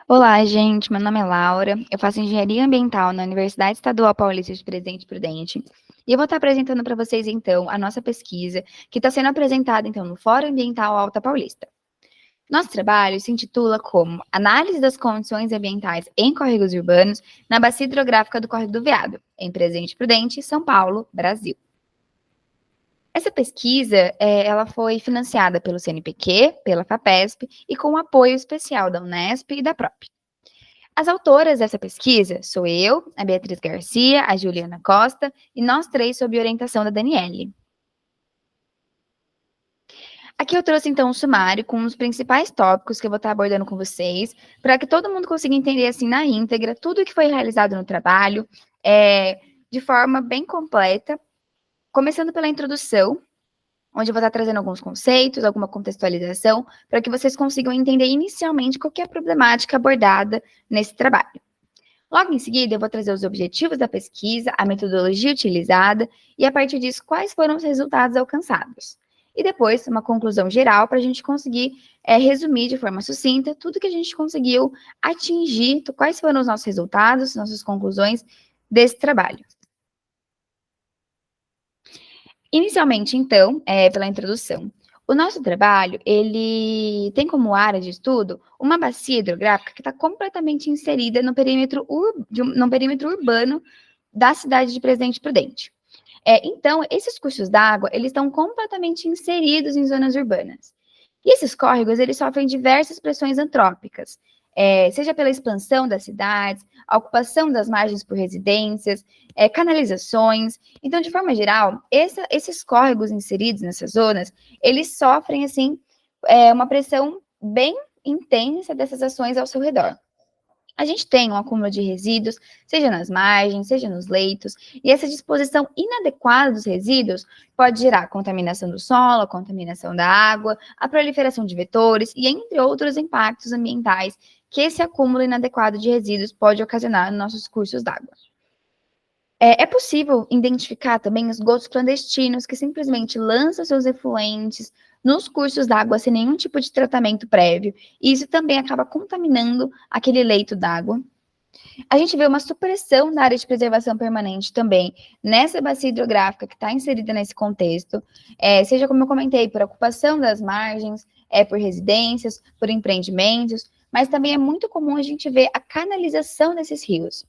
Olá, gente. Meu nome é Laura. Eu faço engenharia ambiental na Universidade Estadual Paulista de Presidente Prudente. E eu vou estar apresentando para vocês, então, a nossa pesquisa, que está sendo apresentada, então, no Fórum Ambiental Alta Paulista. Nosso trabalho se intitula como Análise das Condições Ambientais em Córregos Urbanos na Bacia Hidrográfica do Córrego do Veado, em Presidente Prudente, São Paulo, Brasil. Essa pesquisa, ela foi financiada pelo CNPq, pela FAPESP e com o apoio especial da Unesp e da PROP. As autoras dessa pesquisa sou eu, a Beatriz Garcia, a Juliana Costa e nós três sob orientação da Daniele. Aqui eu trouxe então um sumário com os principais tópicos que eu vou estar abordando com vocês, para que todo mundo consiga entender assim na íntegra tudo o que foi realizado no trabalho, de forma bem completa, começando pela introdução, onde eu vou estar trazendo alguns conceitos, alguma contextualização, para que vocês consigam entender inicialmente qual que é a problemática abordada nesse trabalho. Logo em seguida, eu vou trazer os objetivos da pesquisa, a metodologia utilizada e, a partir disso, quais foram os resultados alcançados. E depois, uma conclusão geral para a gente conseguir resumir de forma sucinta tudo que a gente conseguiu atingir, quais foram os nossos resultados, nossas conclusões desse trabalho. Inicialmente, então, pela introdução. O nosso trabalho, ele tem como área de estudo uma bacia hidrográfica que está completamente inserida no perímetro urbano da cidade de Presidente Prudente. Então, esses cursos d'água, eles estão completamente inseridos em zonas urbanas. E esses córregos, eles sofrem diversas pressões antrópicas, seja pela expansão das cidades, a ocupação das margens por residências, canalizações. Então, de forma geral, esses córregos inseridos nessas zonas, eles sofrem, assim, uma pressão bem intensa dessas ações ao seu redor. A gente tem um acúmulo de resíduos, seja nas margens, seja nos leitos, e essa disposição inadequada dos resíduos pode gerar contaminação do solo, contaminação da água, a proliferação de vetores e entre outros impactos ambientais que esse acúmulo inadequado de resíduos pode ocasionar nos nossos cursos d'água. É possível identificar também esgotos clandestinos que simplesmente lançam seus efluentes nos cursos d'água sem nenhum tipo de tratamento prévio, e isso também acaba contaminando aquele leito d'água. A gente vê uma supressão da área de preservação permanente também nessa bacia hidrográfica que está inserida nesse contexto, seja como eu comentei, por ocupação das margens, por residências, por empreendimentos, mas também é muito comum a gente ver a canalização desses rios.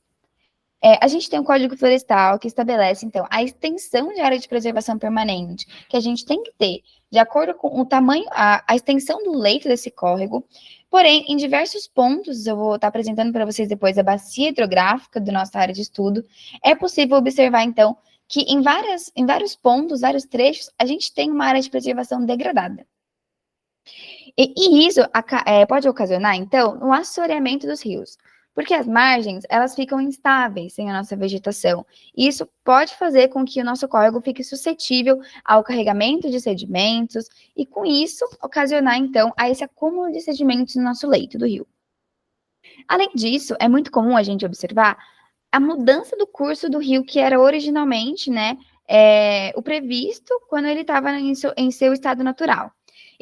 A gente tem um Código Florestal que estabelece, então, a extensão de área de preservação permanente que a gente tem que ter, de acordo com o tamanho, a extensão do leito desse córrego. Porém, em diversos pontos, eu vou estar apresentando para vocês depois a bacia hidrográfica da nossa área de estudo, é possível observar, então, que em vários pontos, vários trechos, a gente tem uma área de preservação degradada. E isso pode ocasionar, então, um assoreamento dos rios, porque as margens, elas ficam instáveis sem a nossa vegetação. E isso pode fazer com que o nosso córrego fique suscetível ao carregamento de sedimentos e, com isso, ocasionar, então, a esse acúmulo de sedimentos no nosso leito do rio. Além disso, é muito comum a gente observar a mudança do curso do rio, que era originalmente, né, o previsto quando ele estava em seu estado natural.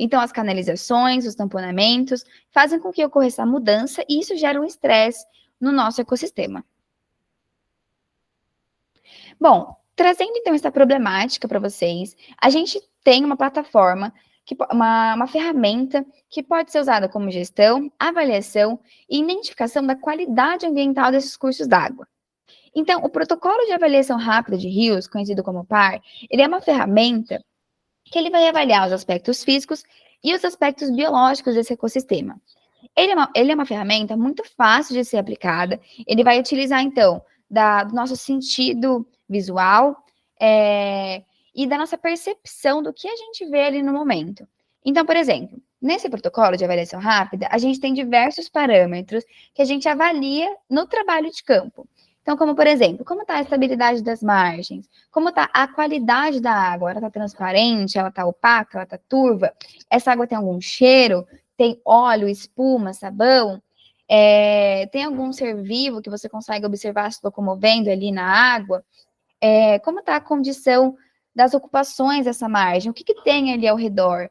Então, as canalizações, os tamponamentos, fazem com que ocorra essa mudança e isso gera um estresse no nosso ecossistema. Bom, trazendo então essa problemática para vocês, a gente tem uma plataforma, uma ferramenta que pode ser usada como gestão, avaliação e identificação da qualidade ambiental desses cursos d'água. Então, o protocolo de avaliação rápida de rios, conhecido como PAR, ele é uma ferramenta que ele vai avaliar os aspectos físicos e os aspectos biológicos desse ecossistema. Ele é uma ferramenta muito fácil de ser aplicada, ele vai utilizar, então, do nosso sentido visual e da nossa percepção do que a gente vê ali no momento. Então, por exemplo, nesse protocolo de avaliação rápida, a gente tem diversos parâmetros que a gente avalia no trabalho de campo. Então, como por exemplo, como está a estabilidade das margens, como está a qualidade da água, ela está transparente, ela está opaca, ela está turva, essa água tem algum cheiro, tem óleo, espuma, sabão, tem algum ser vivo que você consegue observar se locomovendo ali na água, como está a condição das ocupações dessa margem, o que tem ali ao redor.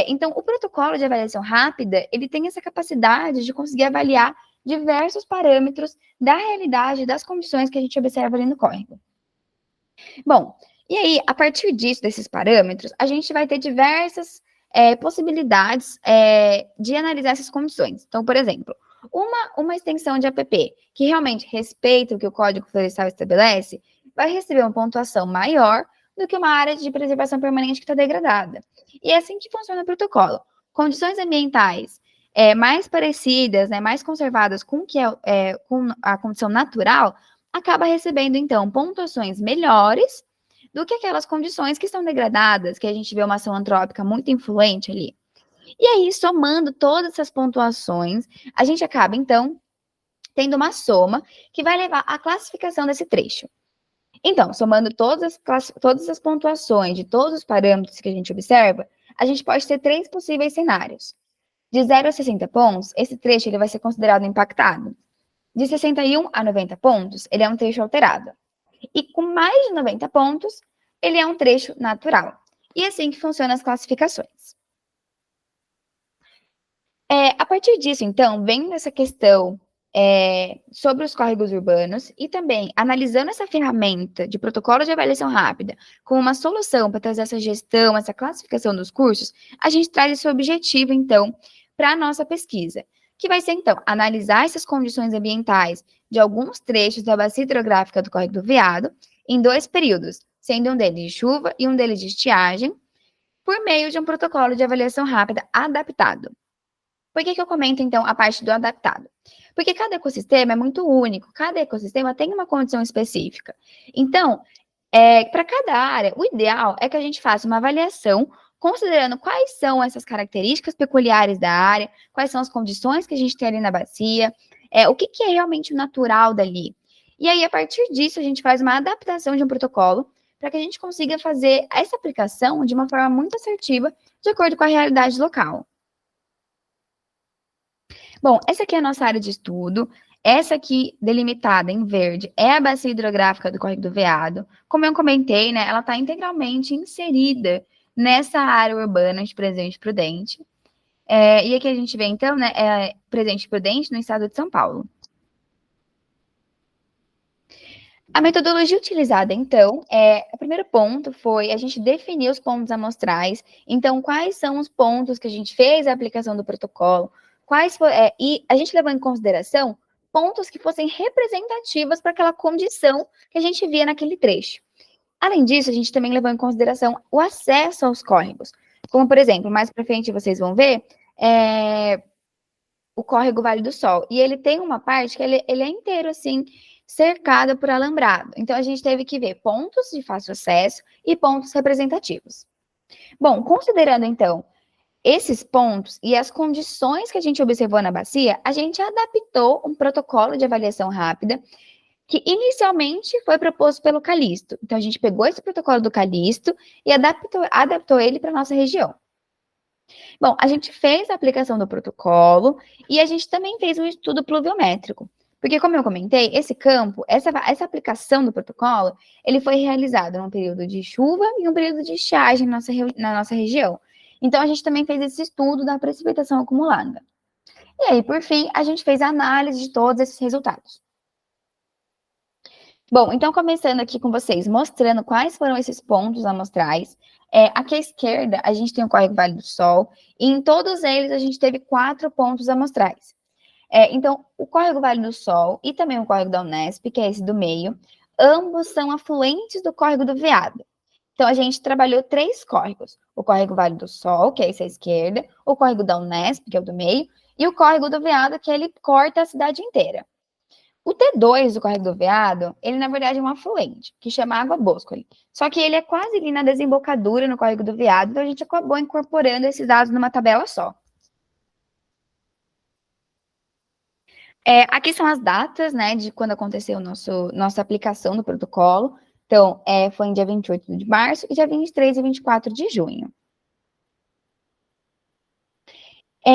Então, o protocolo de avaliação rápida, ele tem essa capacidade de conseguir avaliar diversos parâmetros da realidade das condições que a gente observa ali no córrego. Bom, e aí, a partir disso, desses parâmetros, a gente vai ter diversas possibilidades de analisar essas condições. Então, por exemplo, uma extensão de APP que realmente respeita o que o Código Florestal estabelece, vai receber uma pontuação maior do que uma área de preservação permanente que está degradada. E é assim que funciona o protocolo. Condições ambientais mais parecidas, né, mais conservadas com o que com a condição natural, acaba recebendo, então, pontuações melhores do que aquelas condições que estão degradadas, que a gente vê uma ação antrópica muito influente ali. E aí, somando todas essas pontuações, a gente acaba, então, tendo uma soma que vai levar à classificação desse trecho. Então, somando todas as pontuações de todos os parâmetros que a gente observa, a gente pode ter 3 possíveis cenários. De 0 a 60 pontos, esse trecho ele vai ser considerado impactado. De 61 a 90 pontos, ele é um trecho alterado. E com mais de 90 pontos, ele é um trecho natural. E é assim que funcionam as classificações. A partir disso, então, vendo essa questão sobre os córregos urbanos e também analisando essa ferramenta de protocolo de avaliação rápida como uma solução para trazer essa gestão, essa classificação dos cursos, a gente traz esse objetivo, então, para a nossa pesquisa, que vai ser, então, analisar essas condições ambientais de alguns trechos da bacia hidrográfica do Córrego do Veado em 2 períodos, sendo um deles de chuva e um deles de estiagem, por meio de um protocolo de avaliação rápida adaptado. Por que eu comento, então, a parte do adaptado? Porque cada ecossistema é muito único, cada ecossistema tem uma condição específica. Então, para cada área, o ideal é que a gente faça uma avaliação considerando quais são essas características peculiares da área, quais são as condições que a gente tem ali na bacia, o que é realmente o natural dali. E aí, a partir disso, a gente faz uma adaptação de um protocolo para que a gente consiga fazer essa aplicação de uma forma muito assertiva, de acordo com a realidade local. Bom, essa aqui é a nossa área de estudo. Essa aqui, delimitada em verde, é a bacia hidrográfica do Córrego do Veado. Como eu comentei, né, ela está integralmente inserida nessa área urbana de Presidente Prudente. E aqui a gente vê, então, né, Presidente Prudente no estado de São Paulo. A metodologia utilizada, então, o primeiro ponto foi a gente definir os pontos amostrais. Então, quais são os pontos que a gente fez a aplicação do protocolo? E a gente levou em consideração pontos que fossem representativos para aquela condição que a gente via naquele trecho. Além disso, a gente também levou em consideração o acesso aos córregos. Como, por exemplo, mais para frente vocês vão ver, o córrego Vale do Sol. E ele tem uma parte que ele é inteiro, assim, cercado por alambrado. Então, a gente teve que ver pontos de fácil acesso e pontos representativos. Bom, considerando, então, esses pontos e as condições que a gente observou na bacia, a gente adaptou um protocolo de avaliação rápida que inicialmente foi proposto pelo Calixto. Então, a gente pegou esse protocolo do Calixto e adaptou ele para a nossa região. Bom, a gente fez a aplicação do protocolo e a gente também fez um estudo pluviométrico. Porque, como eu comentei, esse campo, essa aplicação do protocolo, ele foi realizado num período de chuva e um período de estiagem na nossa região. Então, a gente também fez esse estudo da precipitação acumulada. E aí, por fim, a gente fez a análise de todos esses resultados. Bom, então, começando aqui com vocês, mostrando quais foram esses pontos amostrais. Aqui à esquerda, a gente tem o Córrego Vale do Sol, e em todos eles a gente teve 4 pontos amostrais. Então, o Córrego Vale do Sol e também o Córrego da Unesp, que é esse do meio, ambos são afluentes do Córrego do Veado. Então, a gente trabalhou 3 córregos. O Córrego Vale do Sol, que é esse à esquerda, o Córrego da Unesp, que é o do meio, e o Córrego do Veado, que ele corta a cidade inteira. O T2 do Córrego do Veado, ele na verdade é um afluente, que chama Água Bosco. Só que ele é quase ali na desembocadura no Córrego do Veado, então a gente acabou incorporando esses dados numa tabela só. Aqui são as datas, né, de quando aconteceu nossa aplicação do protocolo. Então, foi em dia 28 de março e dia 23 e 24 de junho.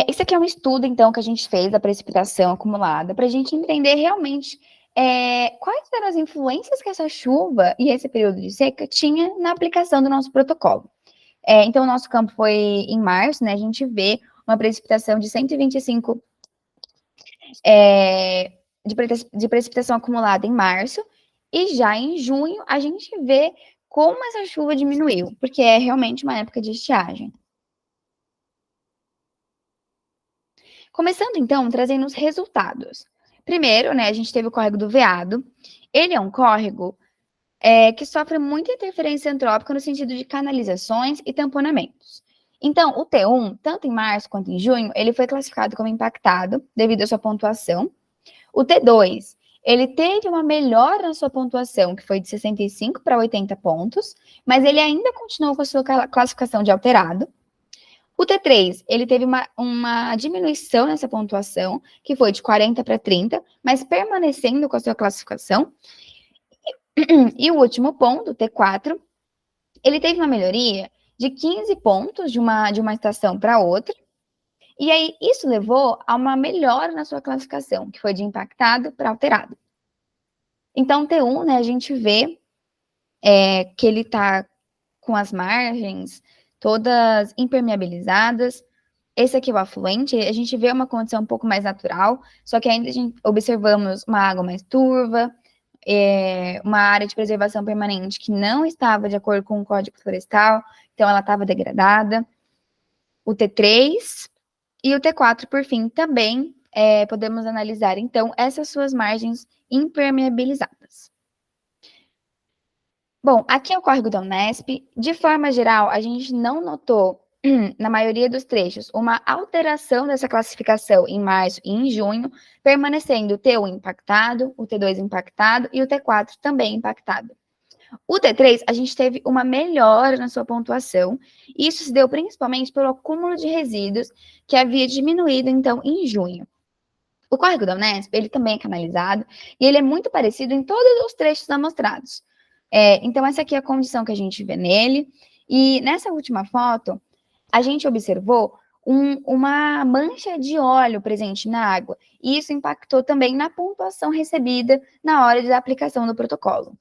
Esse aqui é um estudo, então, que a gente fez da precipitação acumulada, para a gente entender realmente quais eram as influências que essa chuva e esse período de seca tinha na aplicação do nosso protocolo. Então, o nosso campo foi em março, né, a gente vê uma precipitação de 125 de precipitação acumulada em março, e já em junho a gente vê como essa chuva diminuiu, porque é realmente uma época de estiagem. Começando então, trazendo os resultados. Primeiro, né, a gente teve o córrego do Veado. Ele é um córrego que sofre muita interferência antrópica no sentido de canalizações e tamponamentos. Então, o T1, tanto em março quanto em junho, ele foi classificado como impactado devido à sua pontuação. O T2, ele teve uma melhora na sua pontuação, que foi de 65 para 80 pontos, mas ele ainda continuou com a sua classificação de alterado. O T3, ele teve uma diminuição nessa pontuação, que foi de 40 para 30, mas permanecendo com a sua classificação. E o último ponto, o T4, ele teve uma melhoria de 15 pontos de uma estação para outra. E aí, isso levou a uma melhora na sua classificação, que foi de impactado para alterado. Então, T1, né, a gente vê que ele está com as margens todas impermeabilizadas. Esse aqui é o afluente, a gente vê uma condição um pouco mais natural, só que ainda observamos uma água mais turva, uma área de preservação permanente que não estava de acordo com o Código Florestal, então ela estava degradada. O T3 e o T4, por fim, também podemos analisar, então, essas suas margens impermeabilizadas. Bom, aqui é o córrego da Unesp. De forma geral, a gente não notou, na maioria dos trechos, uma alteração dessa classificação em março e em junho, permanecendo o T1 impactado, o T2 impactado e o T4 também impactado. O T3, a gente teve uma melhora na sua pontuação, e isso se deu principalmente pelo acúmulo de resíduos, que havia diminuído, então, em junho. O córrego da Unesp, ele também é canalizado, e ele é muito parecido em todos os trechos amostrados. Então, essa aqui é a condição que a gente vê nele. E nessa última foto, a gente observou uma mancha de óleo presente na água. E isso impactou também na pontuação recebida na hora da aplicação do protocolo.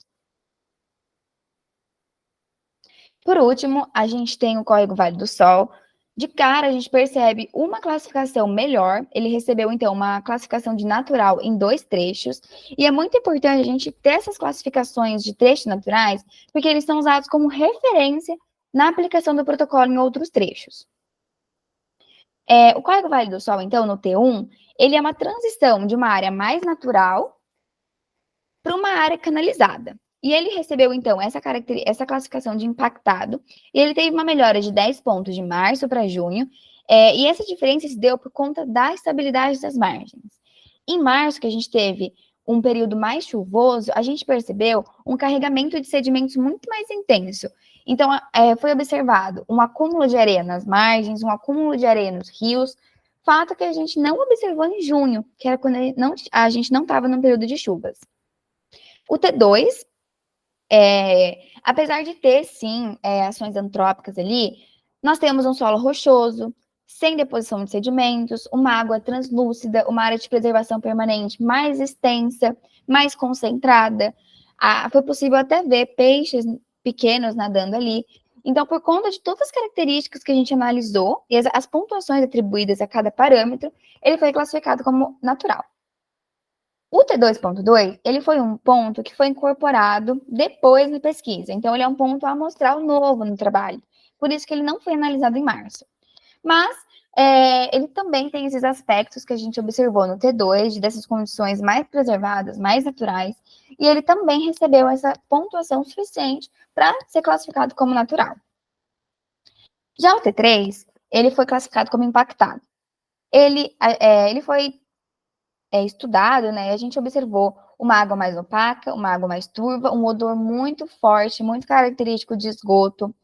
Por último, a gente tem o córrego Vale do Sol. De cara, a gente percebe uma classificação melhor. Ele recebeu, então, uma classificação de natural em 2 trechos. E é muito importante a gente ter essas classificações de trechos naturais, porque eles são usados como referência na aplicação do protocolo em outros trechos. O córrego Vale do Sol, então, no T1, ele é uma transição de uma área mais natural para uma área canalizada. E ele recebeu, então, essa classificação de impactado, e ele teve uma melhora de 10 pontos de março para junho, e essa diferença se deu por conta da estabilidade das margens. Em março, que a gente teve um período mais chuvoso, a gente percebeu um carregamento de sedimentos muito mais intenso. Então, foi observado um acúmulo de areia nas margens, um acúmulo de areia nos rios, fato que a gente não observou em junho, que era quando a gente não estava no período de chuvas. O T2, apesar de ter, sim, ações antrópicas ali, nós temos um solo rochoso, sem deposição de sedimentos, uma água translúcida, uma área de preservação permanente mais extensa, mais concentrada. Foi possível até ver peixes pequenos nadando ali. Então, por conta de todas as características que a gente analisou e as pontuações atribuídas a cada parâmetro, ele foi classificado como natural. O T2.2, ele foi um ponto que foi incorporado depois na pesquisa. Então, ele é um ponto amostral novo no trabalho. Por isso que ele não foi analisado em março. Mas ele também tem esses aspectos que a gente observou no T2, dessas condições mais preservadas, mais naturais. E ele também recebeu essa pontuação suficiente para ser classificado como natural. Já o T3, ele foi classificado como impactado. Ele foi estudado, né, a gente observou uma água mais opaca, uma água mais turva, um odor muito forte, muito característico de esgoto,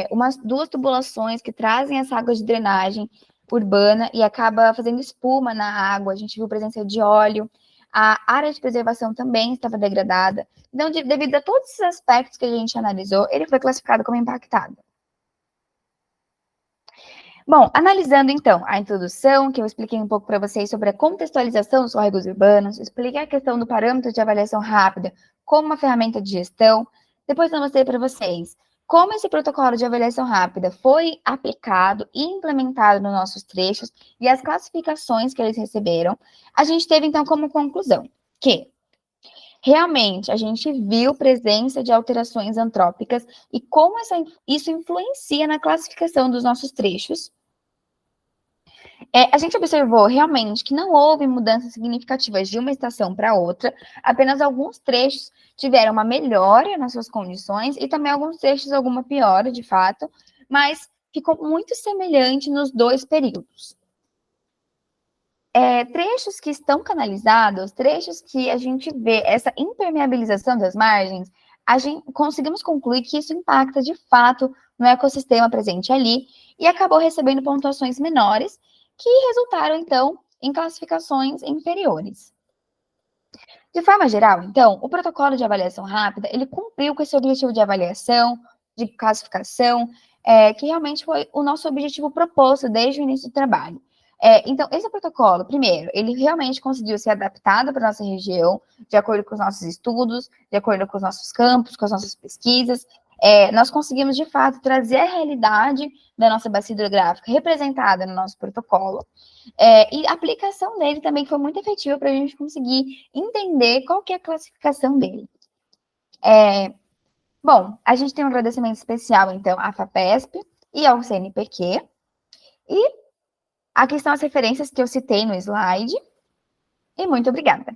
umas 2 tubulações que trazem essa água de drenagem urbana e acaba fazendo espuma na água, a gente viu presença de óleo, a área de preservação também estava degradada. Então, devido a todos esses aspectos que a gente analisou, ele foi classificado como impactado. Bom, analisando então a introdução, que eu expliquei um pouco para vocês sobre a contextualização dos córregos urbanos, expliquei a questão do parâmetro de avaliação rápida como uma ferramenta de gestão. Depois eu mostrei para vocês como esse protocolo de avaliação rápida foi aplicado e implementado nos nossos trechos e as classificações que eles receberam, a gente teve, então, como conclusão que realmente a gente viu presença de alterações antrópicas e como isso influencia na classificação dos nossos trechos. A gente observou realmente que não houve mudanças significativas de uma estação para outra, apenas alguns trechos tiveram uma melhora nas suas condições e também alguns trechos alguma piora, de fato, mas ficou muito semelhante nos dois períodos. Trechos que estão canalizados, trechos que a gente vê essa impermeabilização das margens, conseguimos concluir que isso impacta de fato no ecossistema presente ali e acabou recebendo pontuações menores, que resultaram, então, em classificações inferiores. De forma geral, então, o protocolo de avaliação rápida, ele cumpriu com esse objetivo de avaliação, de classificação, que realmente foi o nosso objetivo proposto desde o início do trabalho. Então, esse protocolo, primeiro, ele realmente conseguiu ser adaptado para a nossa região, de acordo com os nossos estudos, de acordo com os nossos campos, com as nossas pesquisas. Nós conseguimos, de fato, trazer a realidade da nossa bacia hidrográfica representada no nosso protocolo, e a aplicação dele também foi muito efetiva para a gente conseguir entender qual que é a classificação dele. Bom, a gente tem um agradecimento especial, então, à FAPESP e ao CNPq, e aqui estão as referências que eu citei no slide, e muito obrigada.